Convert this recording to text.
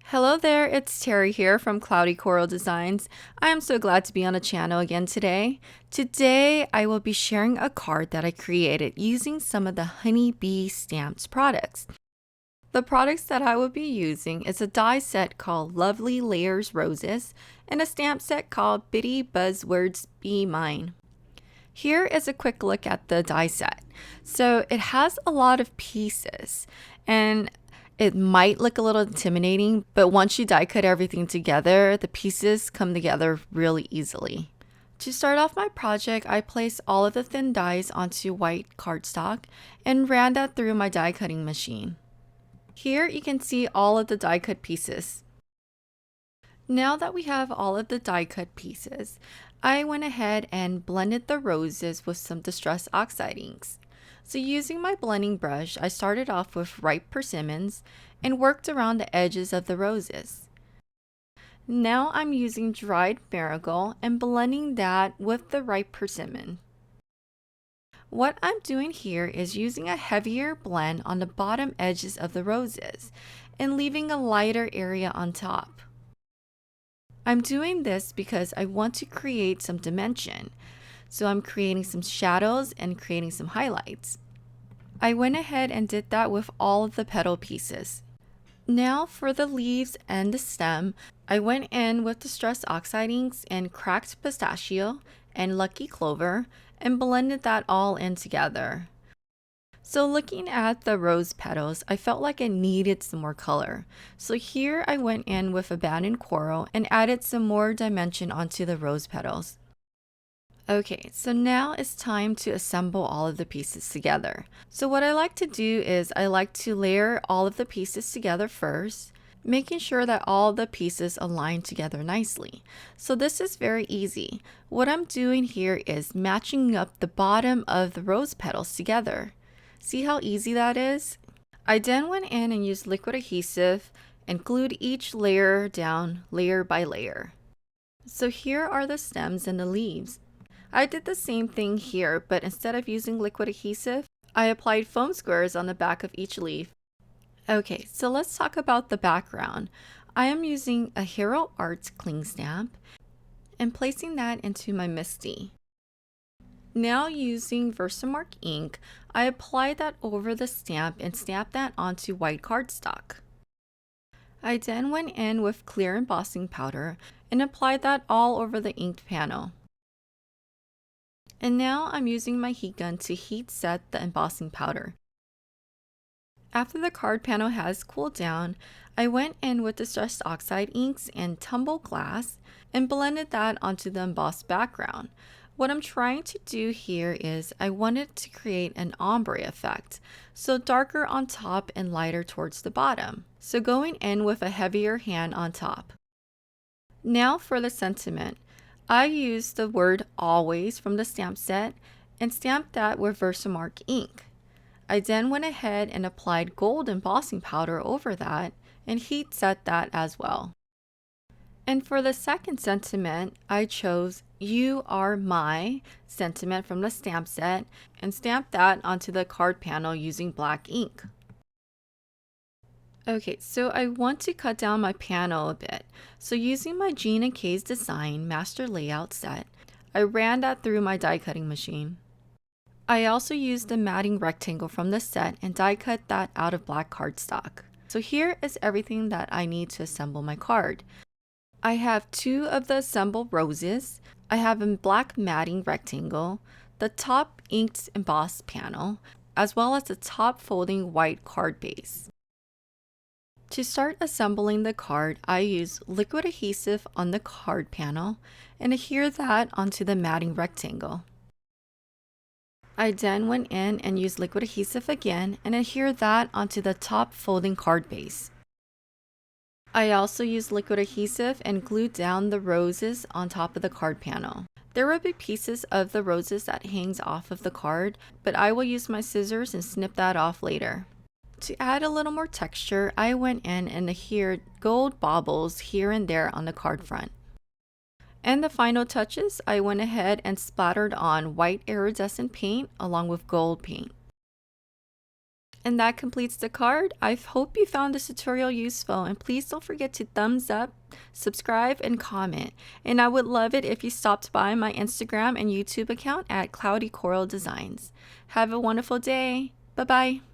Hello there, it's Terry here from Cloudy Coral Designs. I am so glad to be on the channel again today. Today, I will be sharing a card that I created using some of the Honey Bee Stamps products. The products that I will be using is a die set called Lovely Layers Roses and a stamp set called Bitty Buzzwords Be Mine. Here is a quick look at the die set. So it has a lot of pieces and it might look a little intimidating, but once you die cut everything together, the pieces come together really easily. To start off my project, I placed all of the thin dies onto white cardstock and ran that through my die cutting machine. Here you can see all of the die cut pieces. Now that we have all of the die cut pieces, I went ahead and blended the roses with some distress oxide inks. So using my blending brush, I started off with ripe persimmons and worked around the edges of the roses. Now I'm using dried marigold and blending that with the ripe persimmon. What I'm doing here is using a heavier blend on the bottom edges of the roses and leaving a lighter area on top. I'm doing this because I want to create some dimension. So I'm creating some shadows and creating some highlights. I went ahead and did that with all of the petal pieces. Now for the leaves and the stem, I went in with Distress Oxide inks and cracked Pistachio and Lucky Clover and blended that all in together. So looking at the rose petals, I felt like it needed some more color. So here I went in with Abandoned Coral and added some more dimension onto the rose petals. Okay, so now it's time to assemble all of the pieces together. So what I like to do is I like to layer all of the pieces together first, making sure that all the pieces align together nicely. So this is very easy. What I'm doing here is matching up the bottom of the rose petals together. See how easy that is? I then went in and used liquid adhesive and glued each layer down layer by layer. So here are the stems and the leaves. I did the same thing here, but instead of using liquid adhesive, I applied foam squares on the back of each leaf. Okay, so let's talk about the background. I am using a Hero Arts cling stamp and placing that into my Misty. Now using Versamark ink, I applied that over the stamp and stamped that onto white cardstock. I then went in with clear embossing powder and applied that all over the inked panel. And now I'm using my heat gun to heat set the embossing powder. After the card panel has cooled down, I went in with Distressed Oxide inks and Tumble Glass and blended that onto the embossed background. What I'm trying to do here is I wanted to create an ombre effect, so darker on top and lighter towards the bottom. So going in with a heavier hand on top. Now for the sentiment. I used the word always from the stamp set and stamped that with Versamark ink. I then went ahead and applied gold embossing powder over that and heat set that as well. And for the second sentiment, I chose You Are My sentiment from the stamp set and stamped that onto the card panel using black ink. Okay, so I want to cut down my panel a bit. So using my Gina K's Design Master Layout set, I ran that through my die cutting machine. I also used the matting rectangle from the set and die cut that out of black cardstock. So here is everything that I need to assemble my card. I have two of the assembled roses. I have a black matting rectangle, the top inked embossed panel, as well as the top folding white card base. To start assembling the card, I use liquid adhesive on the card panel and adhere that onto the matting rectangle. I then went in and used liquid adhesive again and adhere that onto the top folding card base. I also used liquid adhesive and glued down the roses on top of the card panel. There will be pieces of the roses that hangs off of the card, but I will use my scissors and snip that off later. To add a little more texture, I went in and adhered gold baubles here and there on the card front. And the final touches, I went ahead and splattered on white iridescent paint along with gold paint. And that completes the card. I hope you found this tutorial useful, and please don't forget to thumbs up, subscribe, and comment. And I would love it if you stopped by my Instagram and YouTube account at Cloudy Coral Designs. Have a wonderful day. Bye-bye.